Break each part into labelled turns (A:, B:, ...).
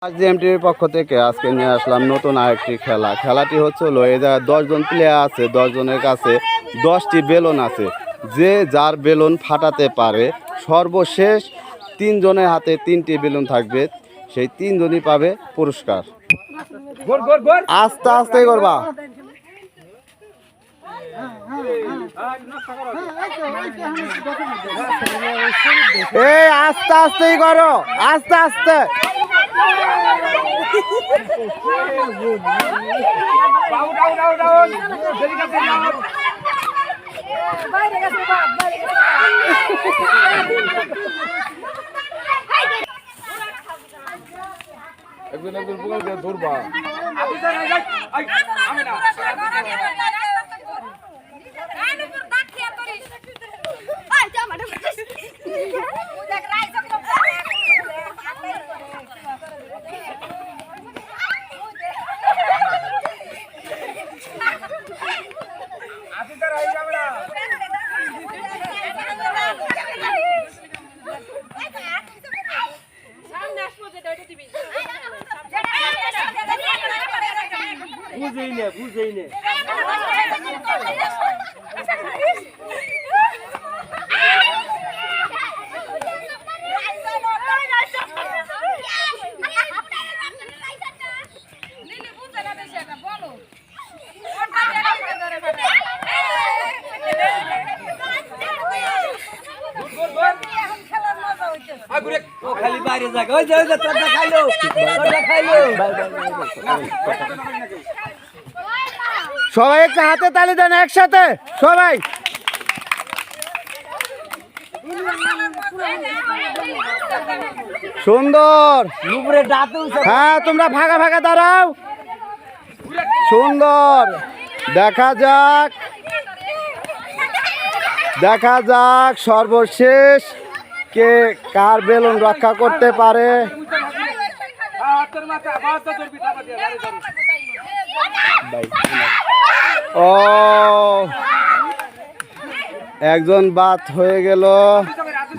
A: জিএমটির পক্ষ থেকে আজকে নিয়ে আসলাম নতুন আরেকটি খেলাটি হচ্ছে হলো এই জায়গায় 10 জন প্লেয়ার আছে। 10 জনের কাছে 10টি বেলুন আছে। যে যার বেলুন ফাটাতে পারে সর্বশেষ 3 জনের হাতে 3টি বেলুন থাকবে, সেই 3 জনই পাবে পুরস্কার। আস্তে আস্তে করবা, এই আস্তে আস্তেই করো, আস্তে আস্তে। ধরবা বুঝেই নে খালি বাইরে যাক, ওই যে তোরটা খাইলো, তোরটা খাইলো। সবাই একটা হাতে তালি দেন একসাথে, সবাই। সুন্দর, হ্যাঁ তোমরা ভাগা ভাগা দাঁড়াও। সুন্দর, দেখা যাক দেখা যাক সর্বশেষ কে কার বেলুন রক্ষা করতে পারে। ও, একজন বাদ হয়ে গেল।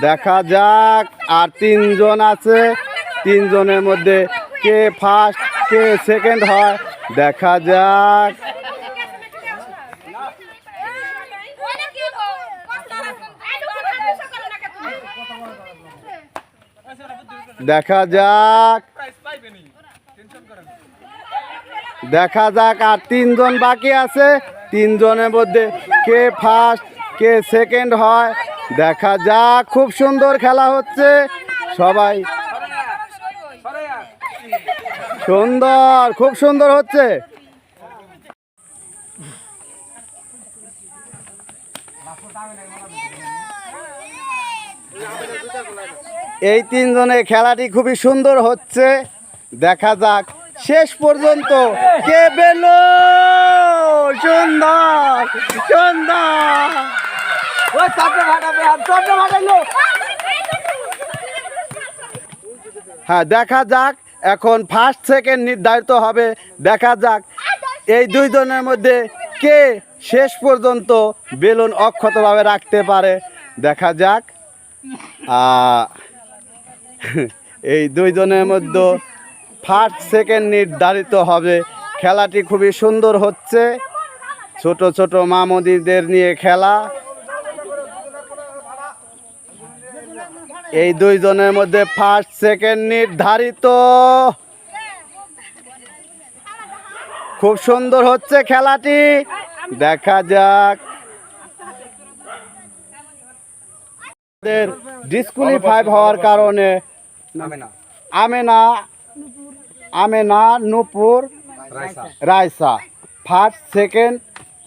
A: দেখা যাক আর 3 জন আছে। 3 জনের মধ্যে কে ফার্স্ট কে সেকেন্ড হয়, দেখা যাক। দেখা যাক দেখা যাক আর 3 জন বাকি আছে। 3 জনের মধ্যে কে ফার্স্ট কে সেকেন্ড হয়, দেখা যাক। খুব সুন্দর খেলা হচ্ছে, সবাই সুন্দর, খুব সুন্দর হচ্ছে। এই 3 জনের খেলাটি খুবই সুন্দর হচ্ছে, দেখা যাক শেষ পর্যন্ত কে বেলো। সুন্দর সুন্দর, হ্যাঁ দেখা যাক এখন ফার্স্ট সেকেন্ড নির্ধারিত হবে। দেখা যাক এই 2 জনের মধ্যে কে শেষ পর্যন্ত বেলুন অক্ষতভাবে রাখতে পারে, দেখা যাক। এই 2 জনের মধ্যে ফার্স্ট সেকেন্ড নির্ধারিত হবে। খেলাটি খুবই সুন্দর হচ্ছে, ছোট ছোট মামুদিদের নিয়ে খেলা। এই 2 জনের মধ্যে ফার্স্ট সেকেন্ড নির্ধারিত। খুব সুন্দর হচ্ছে খেলাটি, দেখা যাক। ডিসকোয়ালিফাই হওয়ার কারণে আমেনা নূপুর রাইসা ফার্স্ট সেকেন্ড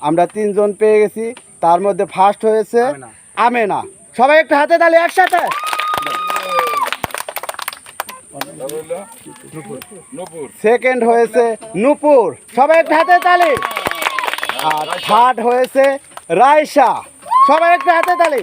A: আমরা 3 জন পেয়ে গেছি। তার মধ্যে ফার্স্ট হয়েছে আমেনা। সবাই একটু হাতে তালি একসাথে। সেকেন্ড হয়েছে নূপুর, সবাই একটু হাতে তালি। আর থার্ড হয়েছে রাইসা, সবাই একটু হাতে তালি।